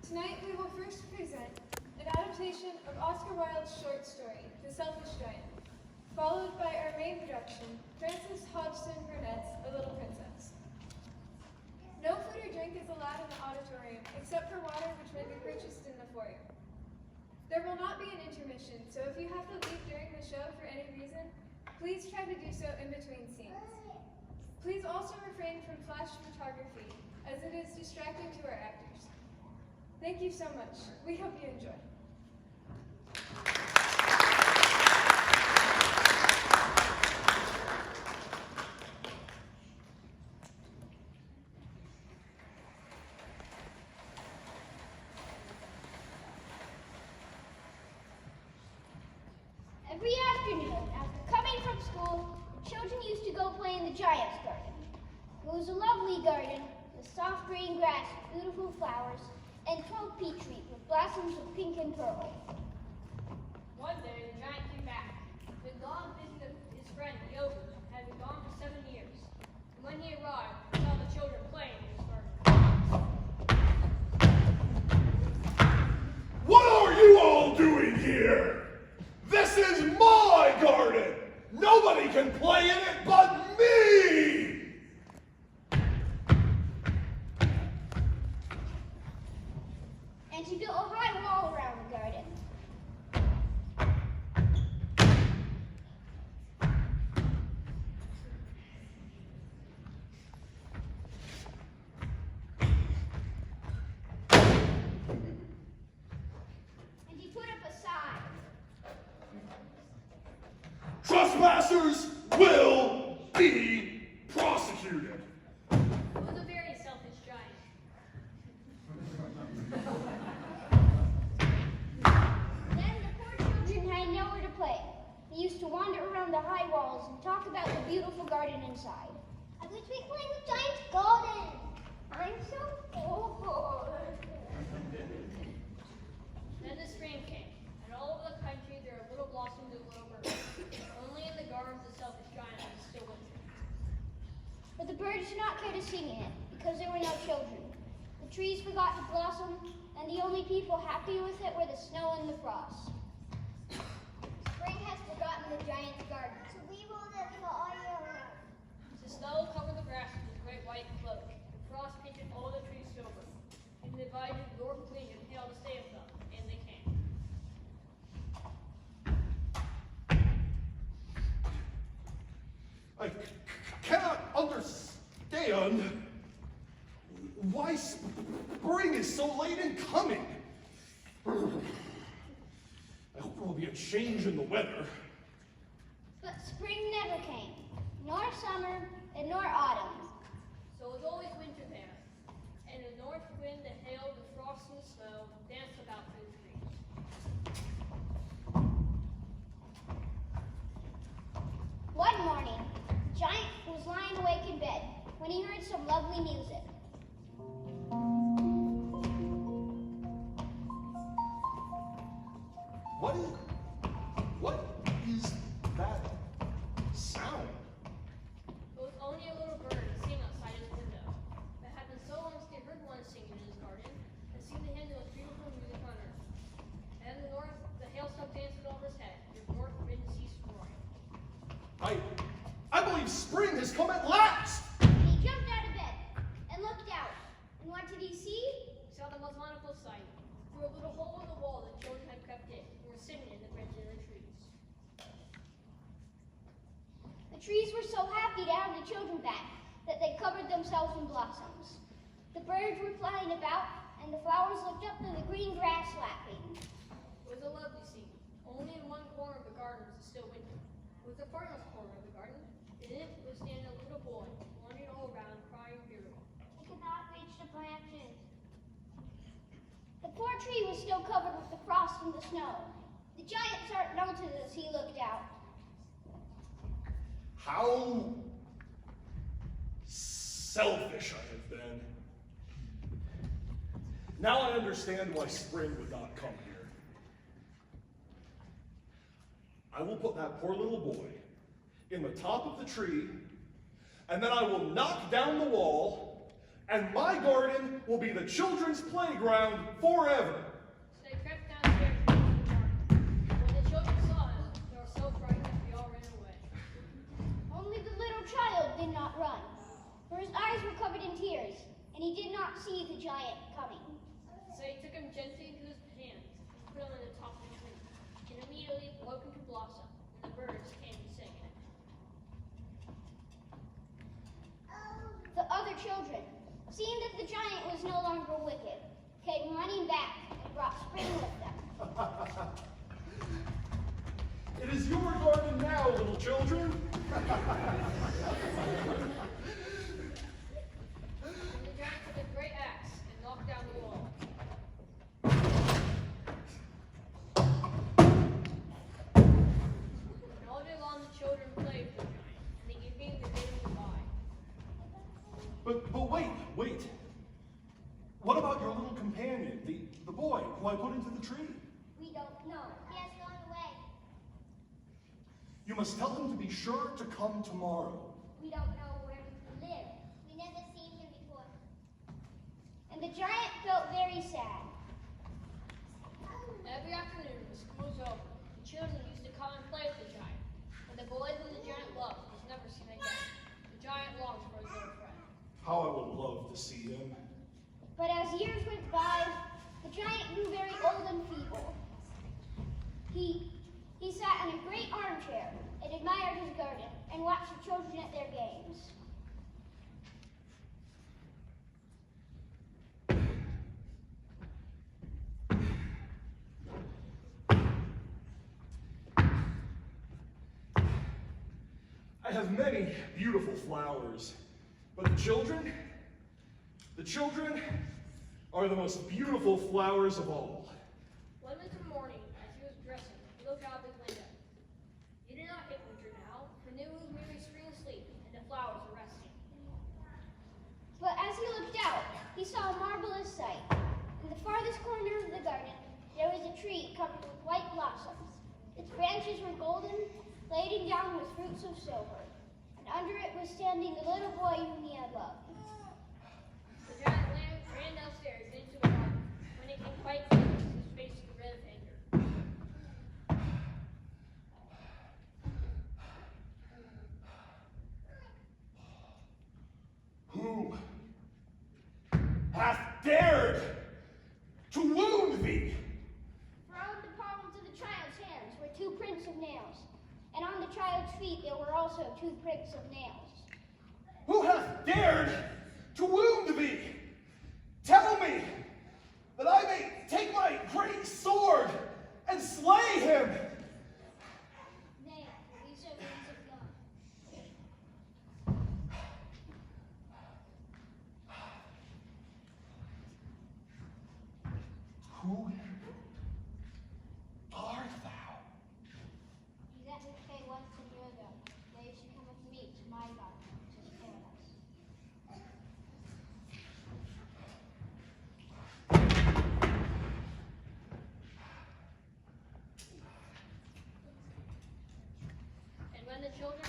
Tonight we will first present an adaptation of Oscar Wilde's short story, The Selfish Giant, followed by our main production, Frances Hodgson Burnett's A Little Princess. No food or drink is allowed in the auditorium except for water, which may be purchased in the foyer. There will not be an intermission, so if you have to leave during the show for any reason, please try to do so in between scenes. Please also refrain from flash photography, as it is distracting to our actors. Thank you so much. We hope you enjoy. Every afternoon, after coming from school, the children used to go play in the Giant's garden. It was a lovely garden with soft green grass, beautiful flowers, and 12 peach trees with blossoms of pink and pearl. One day, the giant came back. He had gone visiting his friend, the ogre, and had been gone for 7 years. And when he arrived, he saw the children playing in his garden. What are you all doing here? This is my garden! Nobody can play in it but me! And she built a high wall around the garden. And he put up a sign. Trespassers will be prosecuted. It was a very selfish giant. Then the poor children had nowhere to play. They used to wander around the high walls and talk about the beautiful garden inside. I wish we could play in the giant's garden. I'm so bored. Then the spring came, and all over the country there were little blossoms of little birds. Only in the gardens the selfish giant was still winter. But the birds did not care to sing in it because there were no children. The trees forgot to blossom, and the only people happy with it were the snow and the frost. Spring has forgotten the giant's garden, so we will live forever. The snow covered the grass with his great white cloak, and frost painted all the trees silver. And he invited the north wind and hail to stay with them, and they came. I cannot understand why spring is so late in coming. I hope there will be a change in the weather. But spring never came, nor summer, and nor autumn. So it was always winter there, and the north wind, the hail, the frost, and the snow danced about through the trees. One morning, the giant was lying awake in bed when he heard some lovely music. What is that sound? It was only a little bird singing outside his window. It had been so long since he heard one singing in his garden, and seemed to him the most beautiful music on earth. And in the north, the hailstones danced above his head, and the north wind ceased roaring. I believe spring has come at last! He jumped out of bed and looked out. And what did he see? He saw the most wonderful sight. Through a little hole in the wall, the children had crept in, and were sitting in the branches of the trees. The trees were so happy to have the children back that they covered themselves in blossoms. The birds were flying about, and the flowers looked up to the green grass laughing. It was a lovely scene. Only in one corner of the garden was still winter. It was the farthest corner of the garden, and in it was standing a little boy, wandering all around, crying bitterly. He could not reach the branches. The poor tree was still covered with the frost and the snow. The giant's heart melted as he looked out. How selfish I have been. Now I understand why spring would not come here. I will put that poor little boy in the top of the tree, and then I will knock down the wall And my garden will be the children's playground forever. So they crept downstairs into the garden. When the children saw him, they were so frightened that they all ran away. Only the little child did not run, for his eyes were covered in tears, and he did not see the giant coming. So he took him gently into his hands and put him on the top of the tree. And immediately it broke into blossom, and the birds came to sing in it. The other children, seeing that the giant was no longer wicked, came running back and brought spring with them. It is your garden now, little children. And the giant took a great axe and knocked down the wall. And all day long the children played with the giant, and they gave him goodbye. But wait. What about your little companion, the boy who I put into the tree? We don't know. He has gone away. You must tell him to be sure to come tomorrow. We don't know where he lives. We never seen him before. And the giant felt very sad. Every afternoon, when school was over, the children used to come and play with the giant. And the boy whom the giant loved was never seen again. The giant longed for his little friend. How I would love to see him. But as years went by, the giant grew very old and feeble. He sat in a great armchair and admired his garden and watched the children at their games. I have many beautiful flowers, but the children are the most beautiful flowers of all. One winter morning, as he was dressing, he looked out of his window. He did not hit winter now, for it was merely spring asleep, and the flowers were resting. But as he looked out, he saw a marvelous sight. In the farthest corner of the garden, there was a tree covered with white blossoms. Its branches were golden, laden down with fruits of silver. And under it was standing the little boy whom he had loved. The giant ran downstairs into the garden. When it came quite close, his face was red with anger. Who hath dared to wound thee? For on the palms of the child's hands were 2 prints of nails, and on the child's feet there were also 2 prints of nails. Who hath dared to wound thee? Tell me, that I may take my great sword and slay him. Nay, these are words of God. Who art thou? He that which came once a year ago, they should come with me to my garden, which is paradise. And when the children